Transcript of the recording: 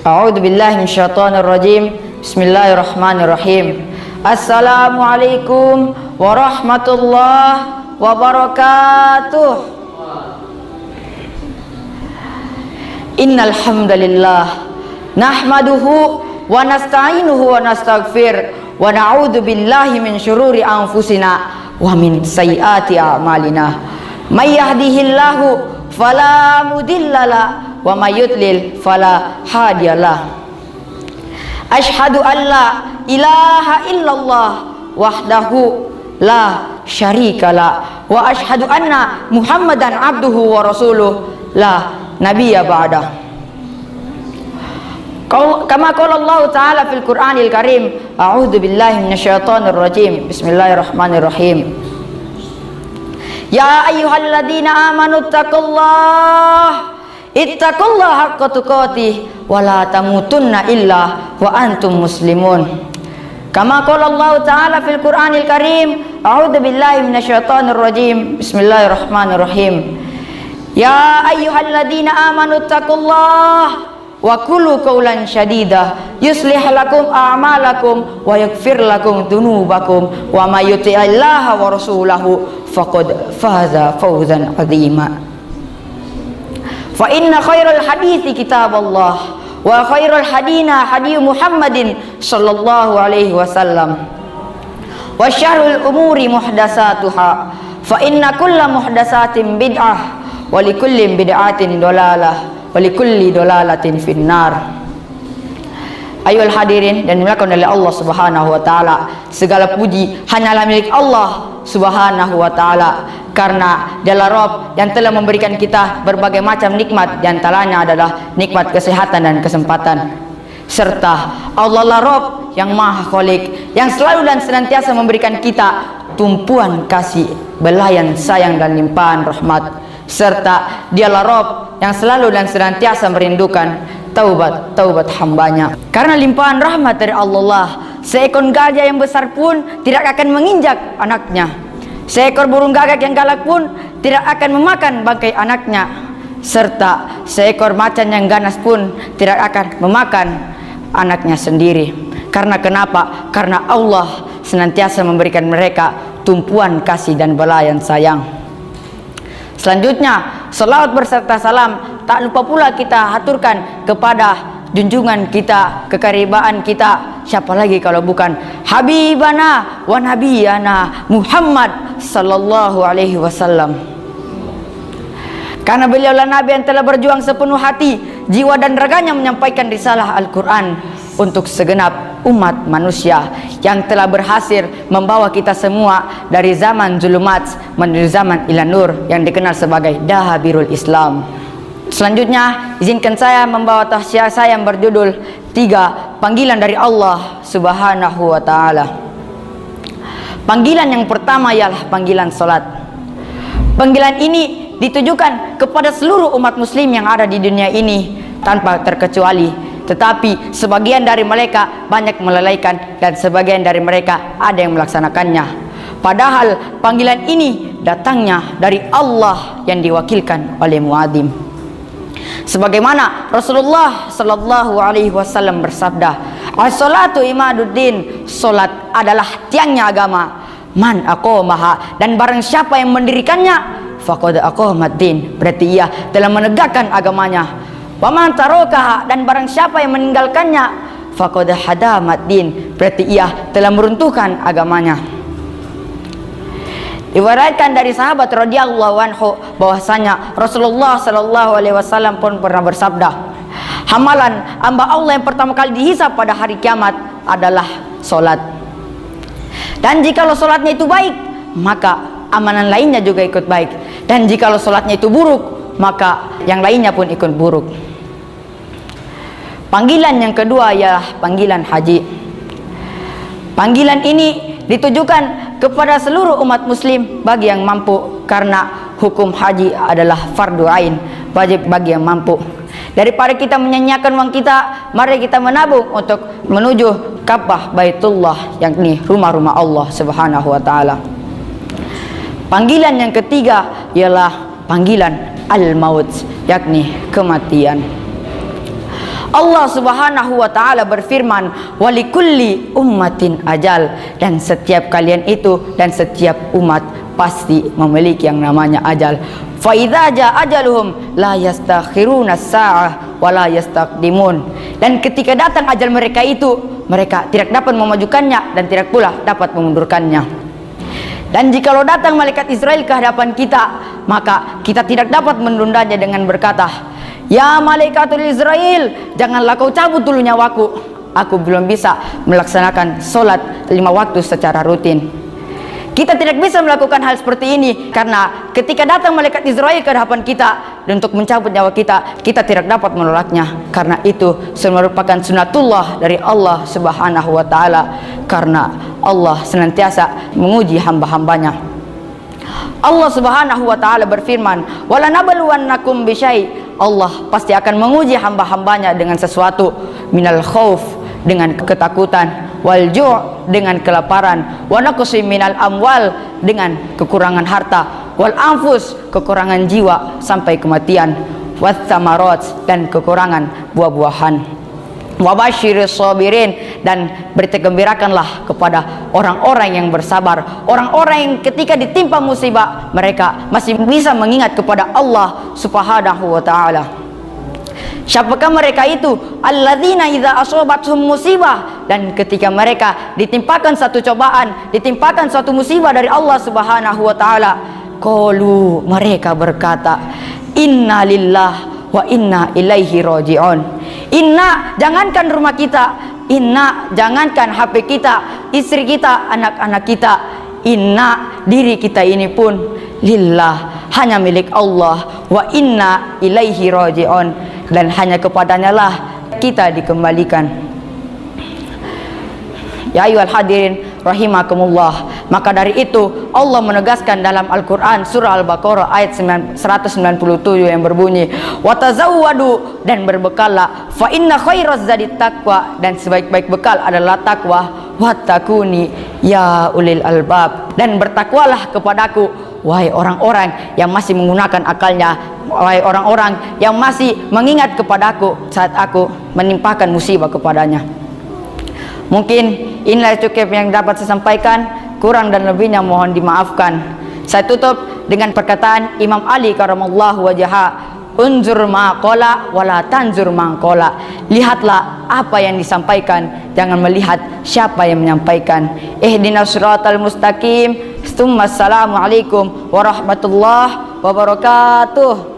A'udzu billahi minasyaitonir rajim. Bismillahirrahmanirrahim. Assalamualaikum warahmatullahi wabarakatuh. Innal hamdalillah nahmaduhu wa nasta'inuhu wa nastaghfir wa na'udzu billahi min syururi anfusina wa min sayyiati a'malina. May yahdihillahu fala mudhillalah wa may yudlil fala hadiyalah. Asyhadu an la ilaha illallah wahdahu la syarikalah wa asyhadu anna Muhammadan abduhu wa rasuluh la nabiyya ba'dah. Kama qala Allah Ta'ala fil Qur'anil Karim, a'udzu billahi minasyaitonir rajim. Bismillahirrahmanirrahim. Ya ayyuhalladzina amanu ittaqullaha haqqa tuqatih wa la tamutunna illa wa antum muslimun. Kama qala Allah Ta'ala fil Qur'anil Karim, a'udzu billahi minasyaitonir rajim. Bismillahirrahmanirrahim. Ya ayyuhalladzina amanu ittaqullaha wa qulu qawlan syadida yuslih lakum a'malakum wa yaghfir lakum dzunubakum wa may yuti'illaha wa rasulahu faqad faza fawzan 'azima. Fa inna khairal hadithi kitaballah wa khairal hadina hadi Muhammadin sallallahu alaihi wasallam wa syarrul umuri muhdatsatuha fa inna kulla muhdatsatin bid'ah wa likulli bid'atin dhalalah walikulli dolalatin finnar. Ayol hadirin dan dimuliakan oleh Allah Subhanahu wa taala, segala puji hanyalah milik Allah Subhanahu wa taala, karena Dialah Rabb yang telah memberikan kita berbagai macam nikmat, di antaranya adalah nikmat kesehatan dan kesempatan. Serta Allah lah Rabb yang Maha Khalik, yang selalu dan senantiasa memberikan kita tumpuan kasih, belayan sayang dan limpahan rahmat. Serta Dialah Rabb yang selalu dan senantiasa merindukan taubat hambanya. Karena limpahan rahmat dari Allah, seekor gajah yang besar pun tidak akan menginjak anaknya. Seekor burung gagak yang galak pun tidak akan memakan bangkai anaknya. Serta seekor macan yang ganas pun tidak akan memakan anaknya sendiri. Karena kenapa? Karena Allah senantiasa memberikan mereka tumpuan kasih dan belayan sayang. Selanjutnya, salawat berserta salam tak lupa pula kita haturkan kepada junjungan kita, kekaribaan kita, siapa lagi kalau bukan Habibana wa Nabiyana Muhammad sallallahu alaihi wasallam. Karena beliaulah Nabi yang telah berjuang sepenuh hati, jiwa dan raganya menyampaikan risalah Al-Quran untuk segenap umat manusia, yang telah berhasil membawa kita semua dari zaman zulumat menuju zaman ila nur yang dikenal sebagai Dahabirul Islam. Selanjutnya, izinkan saya membawa tausiah saya yang berjudul 3 panggilan dari Allah Subhanahu wa taala. Panggilan yang pertama ialah panggilan salat. Panggilan ini ditujukan kepada seluruh umat muslim yang ada di dunia ini tanpa terkecuali, tetapi sebagian dari mereka banyak melalaikan dan sebagian dari mereka ada yang melaksanakannya. Padahal panggilan ini datangnya dari Allah yang diwakilkan oleh muadzin. Sebagaimana Rasulullah sallallahu alaihi wasallam bersabda, "As-salatu imaduddin," salat adalah tiangnya agama. "Man aqamaha," dan barang siapa yang mendirikannya, faqad aqamaddin, berarti ia telah menegakkan agamanya. "Wa man tarakaha," dan barang siapa yang meninggalkannya, faqad hadamaddin, berarti ia telah meruntuhkan agamanya. Diriwayatkan dari sahabat radhiyallahu anhu bahwasanya Rasulullah sallallahu alaihi wasallam pun pernah bersabda, "Hamalan hamba Allah yang pertama kali dihisab pada hari kiamat adalah salat. Dan jikalau salatnya itu baik, maka amalan lainnya juga ikut baik. Dan jikalau salatnya itu buruk, maka yang lainnya pun ikut buruk." Panggilan yang kedua ialah panggilan haji. Panggilan ini ditujukan kepada seluruh umat muslim bagi yang mampu, karena hukum haji adalah fardu ain, wajib bagi yang mampu. Daripada kita menyanyiakan uang kita, mari kita menabung untuk menuju Ka'bah Baitullah, yakni rumah-rumah Allah Subhanahu wa taala. Panggilan yang ketiga ialah panggilan al-maut, yakni kematian. Allah Subhanahu wa taala berfirman, walikulli ummatin ajal, dan setiap kalian itu dan setiap umat pasti memiliki yang namanya ajal. Fa idza jaa ajaluhum la yastakhiruna as-sa'ah wa la yastaqdimun. Dan ketika datang ajal mereka itu, mereka tidak dapat memajukannya dan tidak pula dapat memundurkannya. Dan jikalau datang malaikat Israel ke hadapan kita, maka kita tidak dapat menundanya dengan berkata, ya malaikatul Israel, janganlah kau cabut dulu nyawaku. Aku belum bisa melaksanakan sholat 5 waktu secara rutin. Kita tidak bisa melakukan hal seperti ini karena ketika datang malaikat Israel ke hadapan kita untuk mencabut nyawa kita, kita tidak dapat menolaknya. Karena itu merupakan sunatullah dari Allah Subhanahu wa taala, karena Allah senantiasa menguji hamba-hambanya. Allah Subhanahu wa taala berfirman, wala nabluwannakum bisyai. Allah pasti akan menguji hamba-hambanya dengan sesuatu, minal khauf, dengan ketakutan, wal ju' dengan kelaparan, wa naqsi minal amwal dengan kekurangan harta, wal anfus kekurangan jiwa sampai kematian, was samarat dan kekurangan buah-buahan. Wa basyiris sabirin, dan berita gembirakanlah kepada orang-orang yang bersabar, orang-orang yang ketika ditimpa musibah mereka masih bisa mengingat kepada Allah Subhanahu wa taala. Siapakah mereka itu? Alladzina idza asobathum musibah, dan ketika mereka ditimpakan satu cobaan, ditimpakan suatu musibah dari Allah Subhanahu wa taala, qalu, mereka berkata, inna lillah wa inna ilaihi raji'un. Inna, jangankan rumah kita, inna, jangankan HP kita, istri kita, anak-anak kita, inna, diri kita ini pun lillah, hanya milik Allah, wa inna ilaihi raji'un, dan hanya kepadanya lah kita dikembalikan. Ya ayyuhal hadirin rahimakumullah, maka dari itu Allah menegaskan dalam Al-Quran surah Al-Baqarah ayat 197 yang berbunyi, watazawwadu, dan berbekallah, fa inna khairaz zadi taqwa, dan sebaik-baik bekal adalah takwa, wattaquni ya ulil albab, dan bertakwalah kepadaku wahai orang-orang yang masih menggunakan akalnya, wahai orang-orang yang masih mengingat kepadaku saat aku menimpakan musibah kepadanya. Mungkin inilah cukup yang dapat saya sampaikan, kurang dan lebihnya mohon dimaafkan. Saya tutup dengan perkataan Imam Ali karamallahu wajhahu, unzur ma qala wala tanzur ma qala. Lihatlah apa yang disampaikan, jangan melihat siapa yang menyampaikan. Ihdinas siratal mustaqim. Assalamualaikum warahmatullahi wabarakatuh.